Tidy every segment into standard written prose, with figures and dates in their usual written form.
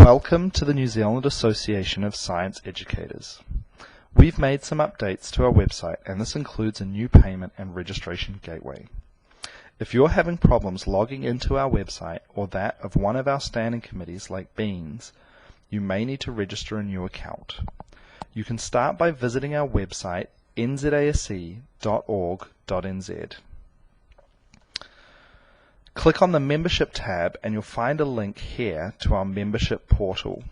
Welcome to the New Zealand Association of Science Educators. We've made some updates to our website, and this includes a new payment and registration gateway. If you're having problems logging into our website or that of one of our standing committees like Beans, you may need to register a new account. You can start by visiting our website nzase.org.nz. Click on the Membership tab and you'll find a link here to our membership portal.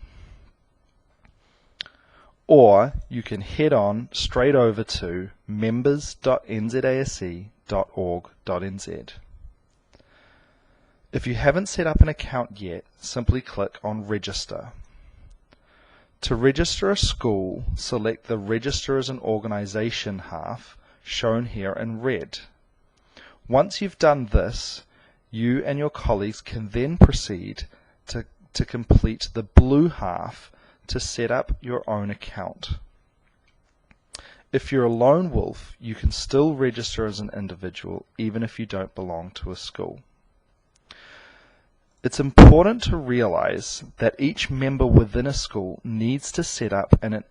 Or you can head on straight over to members.nzase.org.nz. If you haven't set up an account yet, simply click on Register. To register a school, select the Register as an Organisation half, shown here in red. Once you've done this, you and your colleagues can then proceed to complete the blue half to set up your own account. If you're a lone wolf, you can still register as an individual even if you don't belong to a school. It's important to realize that each member within a school needs to set up an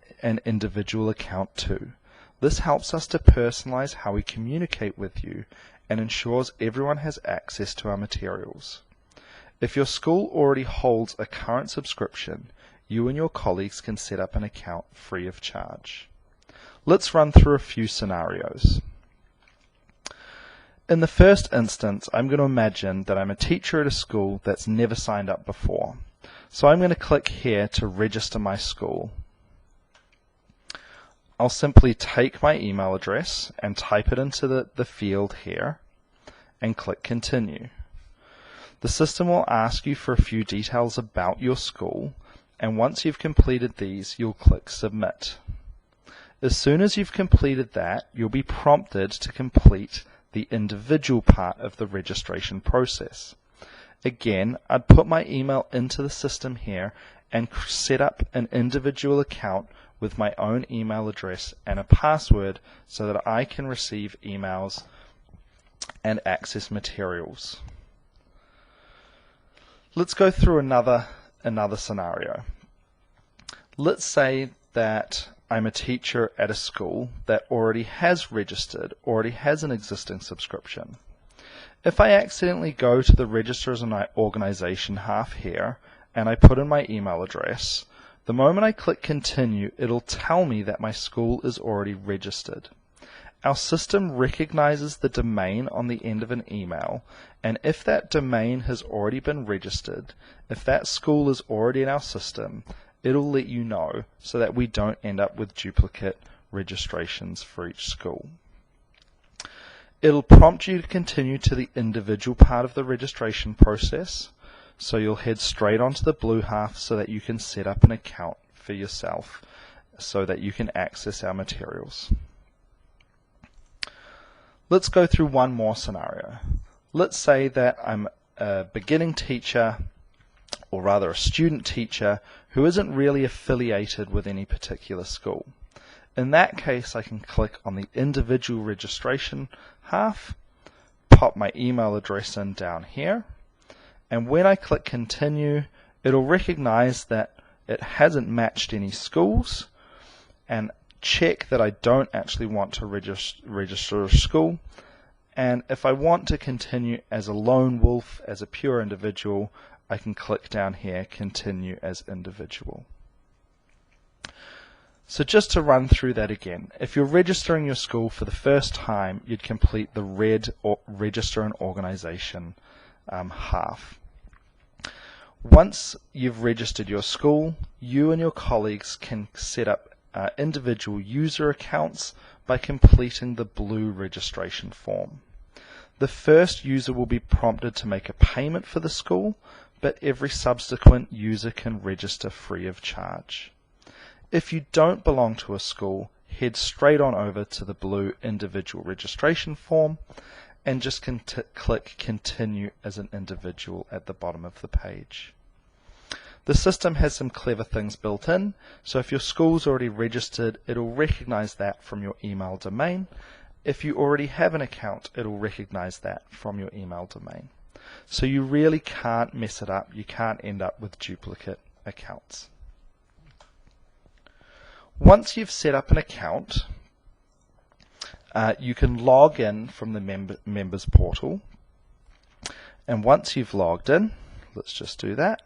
individual account too. This helps us to personalize how we communicate with you and ensures everyone has access to our materials. If your school already holds a current subscription, you and your colleagues can set up an account free of charge. Let's run through a few scenarios. In the first instance, I'm going to imagine that I'm a teacher at a school that's never signed up before. So I'm going to click here to register my school. I'll simply take my email address and type it into the field here and click Continue. The system will ask you for a few details about your school, and once you've completed these, you'll click Submit. As soon as you've completed that, you'll be prompted to complete the individual part of the registration process. Again, I'd put my email into the system here and set up an individual account with my own email address and a password so that I can receive emails and access materials. Let's go through another scenario. Let's say that I'm a teacher at a school that already has registered, already has an existing subscription. If I accidentally go to the Register as an Organisation half here and I put in my email address, the moment I click Continue, it'll tell me that my school is already registered. Our system recognizes the domain on the end of an email, and if that domain has already been registered, if that school is already in our system, it'll let you know so that we don't end up with duplicate registrations for each school. It'll prompt you to continue to the individual part of the registration process. So you'll head straight onto the blue half so that you can set up an account for yourself so that you can access our materials. Let's go through one more scenario. Let's say that I'm a beginning teacher, or rather a student teacher, who isn't really affiliated with any particular school. In that case, I can click on the individual registration half, pop my email address in down here, and when I click Continue, it'll recognize that it hasn't matched any schools and check that I don't actually want to register a school. And if I want to continue as a lone wolf, as a pure individual, I can click down here, Continue as Individual. So just to run through that again, if you're registering your school for the first time, you'd complete the red or Register an Organisation half. Once you've registered your school, you and your colleagues can set up individual user accounts by completing the blue registration form. The first user will be prompted to make a payment for the school, but every subsequent user can register free of charge. If you don't belong to a school, head straight on over to the blue individual registration form and just click Continue as an individual at the bottom of the page. The system has some clever things built in, so if your school's already registered, it'll recognize that from your email domain. If you already have an account, it'll recognize that from your email domain. So you really can't mess it up. You can't end up with duplicate accounts. Once you've set up an account, you can log in from the members portal, and once you've logged in, let's just do that.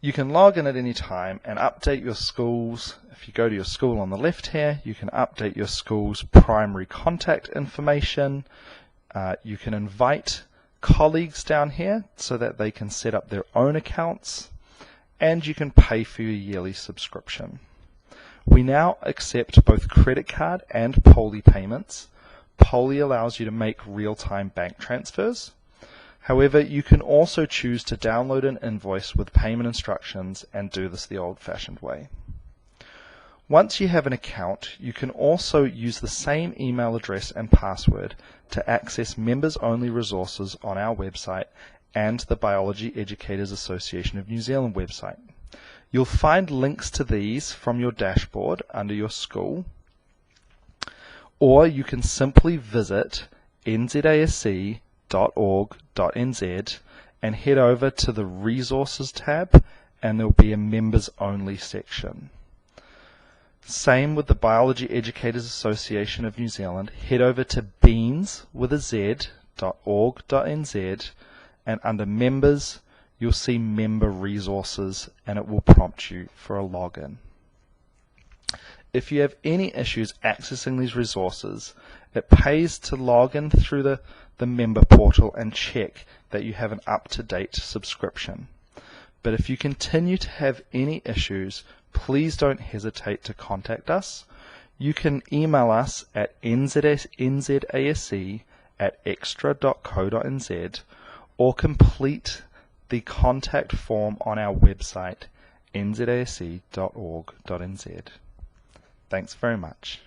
You can log in at any time and update your schools. If you go to your school on the left here, you can update your school's primary contact information. You can invite colleagues down here so that they can set up their own accounts, and you can pay for your yearly subscription. We now accept both credit card and Poly payments. Poly allows you to make real-time bank transfers. However, you can also choose to download an invoice with payment instructions and do this the old-fashioned way. Once you have an account, you can also use the same email address and password to access members-only resources on our website and the Biology Educators Association of New Zealand website. You'll find links to these from your dashboard under your school, or you can simply visit nzase.org.nz and head over to the Resources tab, and there'll be a Members Only section. Same with the Biology Educators Association of New Zealand. Head over to beans.org.nz, and under Members, you'll see Member Resources, and it will prompt you for a login. If you have any issues accessing these resources, it pays to log in through the member portal and check that you have an up-to-date subscription. But if you continue to have any issues, please don't hesitate to contact us. You can email us at nzase@extra.co.nz or complete the contact form on our website, nzase.org.nz. Thanks very much.